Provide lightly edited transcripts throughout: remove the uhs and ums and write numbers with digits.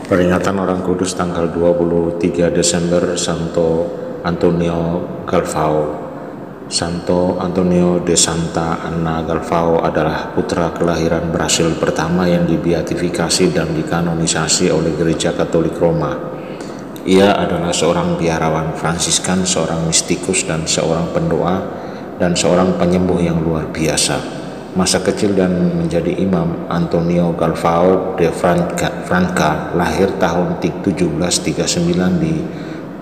Peringatan Orang Kudus tanggal 23 Desember Santo Antonio Galvao. Santo Antonio de Santa Anna Galvao adalah putra kelahiran Brasil pertama yang dibeatifikasi dan dikanonisasi oleh Gereja Katolik Roma. Ia adalah seorang biarawan Fransiskan, seorang mistikus dan seorang pendoa dan seorang penyembuh yang luar biasa. Masa kecil dan menjadi imam, Antonio Galvao de Franca lahir tahun 1739 di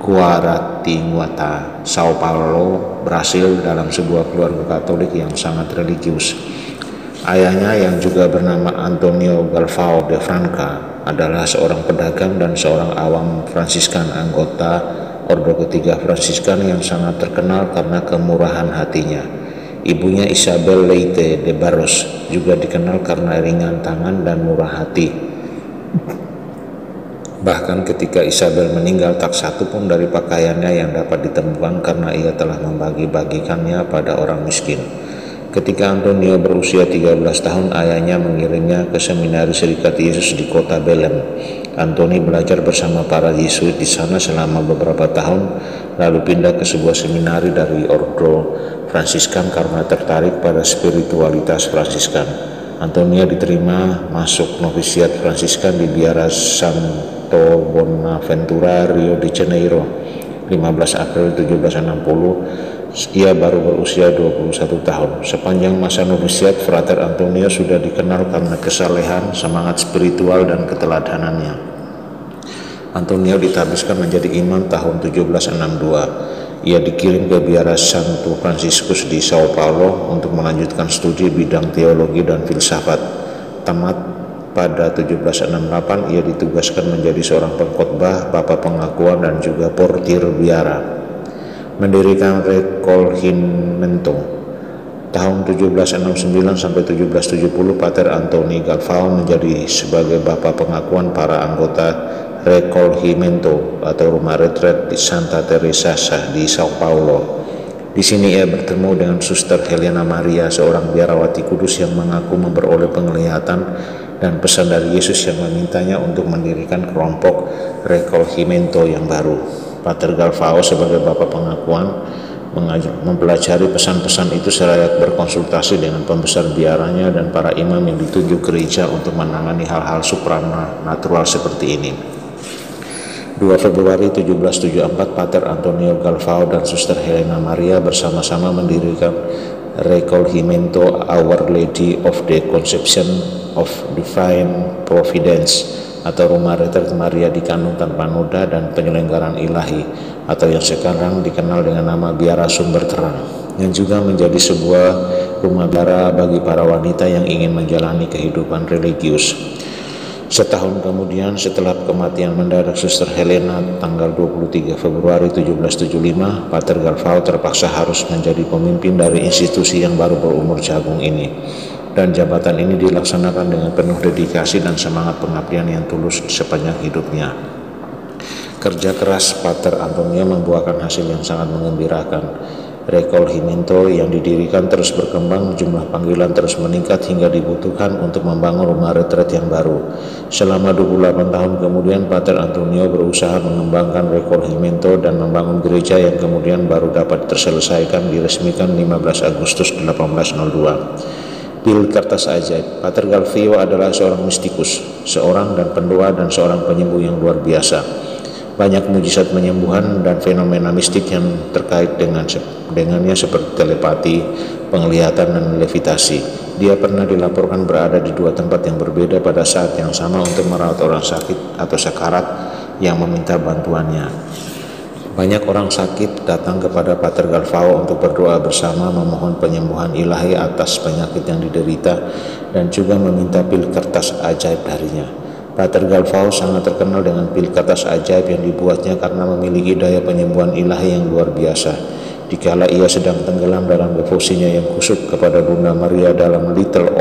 Guaratinguetá, Sao Paulo, Brasil, dalam sebuah keluarga Katolik yang sangat religius. Ayahnya yang juga bernama Antonio Galvao de Franca adalah seorang pedagang dan seorang awam Fransiskan, anggota Ordo Ketiga Fransiskan yang sangat terkenal karena kemurahan hatinya. Ibunya Isabel Leite de Barros juga dikenal karena ringan tangan dan murah hati. Bahkan ketika Isabel meninggal, tak satu pun dari pakaiannya yang dapat ditemukan karena ia telah membagi-bagikannya pada orang miskin. Ketika Antonio berusia 13 tahun, ayahnya mengirimnya ke seminari Serikat Yesus di kota Belém. Antoni belajar bersama para Yesuit di sana selama beberapa tahun, lalu pindah ke sebuah seminari dari Ordo Fransiskan karena tertarik pada spiritualitas Fransiskan. Antonio diterima masuk novisiat Fransiskan di Biara Santo Bonaventura, Rio de Janeiro, 15 April 1760. Ia baru berusia 21 tahun. Sepanjang masa novisiat, Frater Antonio sudah dikenal karena kesalehan, semangat spiritual, dan keteladanannya. Antonio ditabiskan menjadi imam tahun 1762. Ia dikirim ke Biara Santo Franciscus di Sao Paulo untuk melanjutkan studi bidang teologi dan filsafat. Tamat pada 1768, ia ditugaskan menjadi seorang pengkhotbah, bapa pengakuan, dan juga portir biara. Mendirikan Recolhimento tahun 1769 sampai 1770, Pater Antoni Galvao menjadi sebagai bapa pengakuan para anggota Recolhimento atau rumah retret di Santa Teresa di Sao Paulo. Di sini ia bertemu dengan Suster Helena Maria, seorang biarawati kudus yang mengaku memperoleh penglihatan dan pesan dari Yesus yang memintanya untuk mendirikan kelompok Recolhimento yang baru. Pater Galvao sebagai bapa pengakuan mempelajari pesan-pesan itu seraya berkonsultasi dengan pembesar biaranya dan para imam yang ditunjuk gereja untuk menangani hal-hal supranatural seperti ini. 2 Februari 1774, Pater Antonio Galvao dan Suster Helena Maria bersama-sama mendirikan Recolhimento Our Lady of the Conception of Divine Providence atau Rumah Retret Maria Dikandung Tanpa Noda dan Penyelenggaraan Ilahi, atau yang sekarang dikenal dengan nama Biara Sumber Terang, yang juga menjadi sebuah rumah biara bagi para wanita yang ingin menjalani kehidupan religius. Setahun kemudian, setelah kematian mendadak Suster Helena tanggal 23 Februari 1775, Pater Galvao terpaksa harus menjadi pemimpin dari institusi yang baru berumur jagung ini. Dan jabatan ini dilaksanakan dengan penuh dedikasi dan semangat pengabdian yang tulus sepanjang hidupnya. Kerja keras Pater Antonio membuahkan hasil yang sangat menggembirakan. Recolhimento yang didirikan terus berkembang, jumlah panggilan terus meningkat hingga dibutuhkan untuk membangun rumah retret yang baru. Selama 28 tahun kemudian, Pater Antonio berusaha mengembangkan Recolhimento dan membangun gereja yang kemudian baru dapat terselesaikan diresmikan 15 Agustus 1802. Pil Kertas Ajaib. Pater Galvao adalah seorang mistikus, seorang dan pendoa dan seorang penyembuh yang luar biasa. Banyak mujizat penyembuhan dan fenomena mistik yang terkait dengannya seperti telepati, penglihatan, dan levitasi. Dia pernah dilaporkan berada di dua tempat yang berbeda pada saat yang sama untuk merawat orang sakit atau sekarat yang meminta bantuannya. Banyak orang sakit datang kepada Pater Galvao untuk berdoa bersama, memohon penyembuhan ilahi atas penyakit yang diderita, dan juga meminta pil kertas ajaib darinya. Pater Galvao sangat terkenal dengan pil kertas ajaib yang dibuatnya karena memiliki daya penyembuhan ilahi yang luar biasa. Dikala ia sedang tenggelam dalam devosinya yang kusuk kepada Bunda Maria dalam Little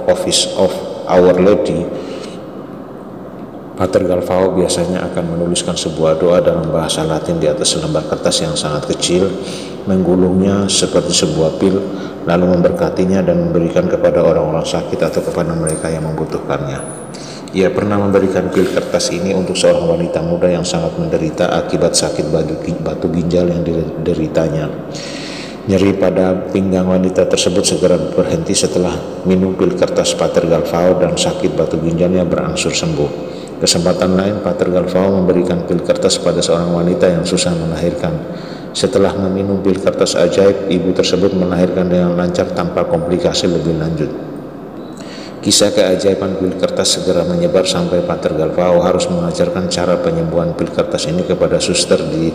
Office of Our Lady, Pater Galvao biasanya akan menuliskan sebuah doa dalam bahasa Latin di atas lembar kertas yang sangat kecil, menggulungnya seperti sebuah pil, lalu memberkatinya dan memberikan kepada orang-orang sakit atau kepada mereka yang membutuhkannya. Ia pernah memberikan pil kertas ini untuk seorang wanita muda yang sangat menderita akibat sakit batu ginjal yang dideritanya. Nyeri pada pinggang wanita tersebut segera berhenti setelah minum pil kertas Pater Galvao dan sakit batu ginjalnya berangsur sembuh. Kesempatan lain, Pater Galvao memberikan pil kertas pada seorang wanita yang susah melahirkan. Setelah meminum pil kertas ajaib, ibu tersebut melahirkan dengan lancar tanpa komplikasi lebih lanjut. Kisah keajaiban pil kertas segera menyebar sampai Pater Galvao harus mengajarkan cara penyembuhan pil kertas ini kepada suster di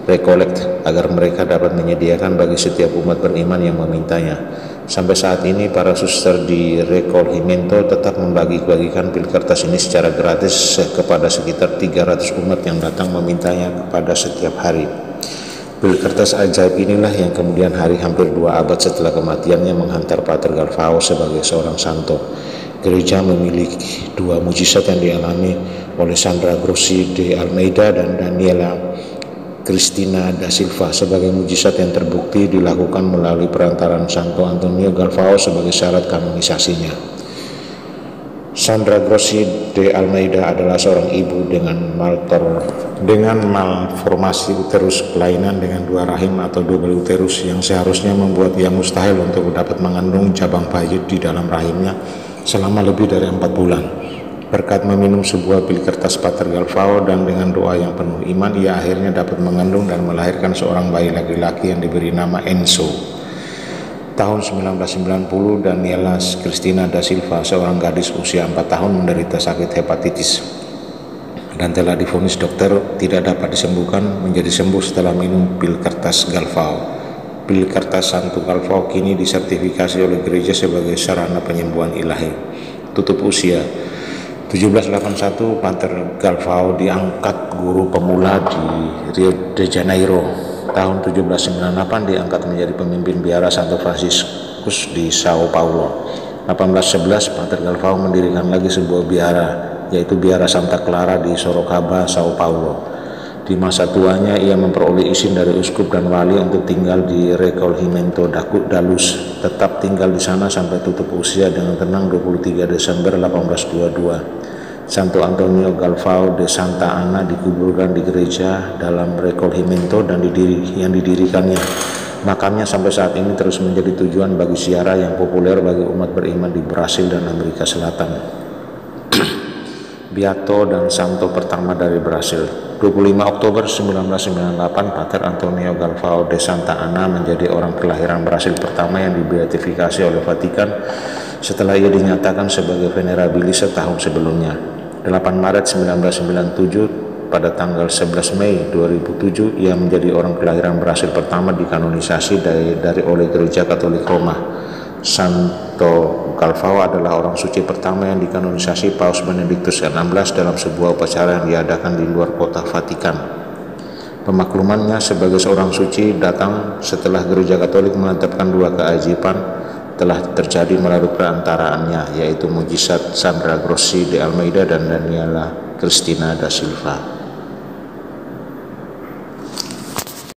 Recollet agar mereka dapat menyediakan bagi setiap umat beriman yang memintanya. Sampai saat ini para suster di Recolhimento tetap membagi-bagikan pil kertas ini secara gratis kepada sekitar 300 umat yang datang memintanya kepada setiap hari. Pil kertas ajaib inilah yang kemudian hari hampir 2 abad setelah kematiannya menghantar Pater Galvao sebagai seorang santo. Gereja memiliki 2 mujizat yang dialami oleh Sandra Grossi de Almeida dan Daniela Cristina da Silva sebagai mujizat yang terbukti dilakukan melalui perantaran Santo Antonio Galvao sebagai syarat kanonisasinya. Sandra Grossi de Almeida adalah seorang ibu dengan malformasi uterus kelainan dengan 2 rahim atau double uterus yang seharusnya membuat ia mustahil untuk dapat mengandung cabang bayi di dalam rahimnya selama lebih dari 4 bulan. Berkat meminum sebuah pil kertas Pater Galvao dan dengan doa yang penuh iman, ia akhirnya dapat mengandung dan melahirkan seorang bayi laki-laki yang diberi nama Enzo. Tahun 1990, Daniela Cristina da Silva, seorang gadis usia 4 tahun menderita sakit hepatitis dan telah divonis dokter tidak dapat disembuhkan menjadi sembuh setelah minum pil kertas Galvao. Pil kertas Santo Galvao kini disertifikasi oleh gereja sebagai sarana penyembuhan ilahi. Tutup usia 1781, Pater Galvao diangkat guru pemula di Rio de Janeiro. Tahun 1798 diangkat menjadi pemimpin biara Santo Franciscus di Sao Paulo. 1811 Pater Galvao mendirikan lagi sebuah biara, yaitu Biara Santa Clara di Sorocaba, Sao Paulo. Di masa tuanya ia memperoleh izin dari uskup dan wali untuk tinggal di Recolhimento Dalus. Tetap tinggal di sana sampai tutup usia dengan tenang 23 Desember 1822. Santo Antonio Galvao de Santa Ana dikuburkan di gereja dalam Recolhimento dan yang didirikannya. Makamnya sampai saat ini terus menjadi tujuan bagi ziarah yang populer bagi umat beriman di Brasil dan Amerika Selatan. Beato dan Santo pertama dari Brasil. 25 Oktober 1998, Pater Antonio Galvao de Santa Ana menjadi orang kelahiran Brasil pertama yang dibeatifikasi oleh Vatikan setelah ia dinyatakan sebagai venerabilis setahun sebelumnya. 8 Maret 1997, pada tanggal 11 Mei 2007, ia menjadi orang kelahiran Brasil pertama dikanonisasi oleh Gereja Katolik Roma. Santo Galvao adalah orang suci pertama yang dikanonisasi Paus Benediktus XVI dalam sebuah upacara yang diadakan di luar kota Vatikan. Pemaklumannya sebagai seorang suci datang setelah Gereja Katolik menetapkan 2 keajaiban telah terjadi melalui perantaraannya, yaitu mujizat Sandra Grossi de Almeida dan Daniela Cristina da Silva.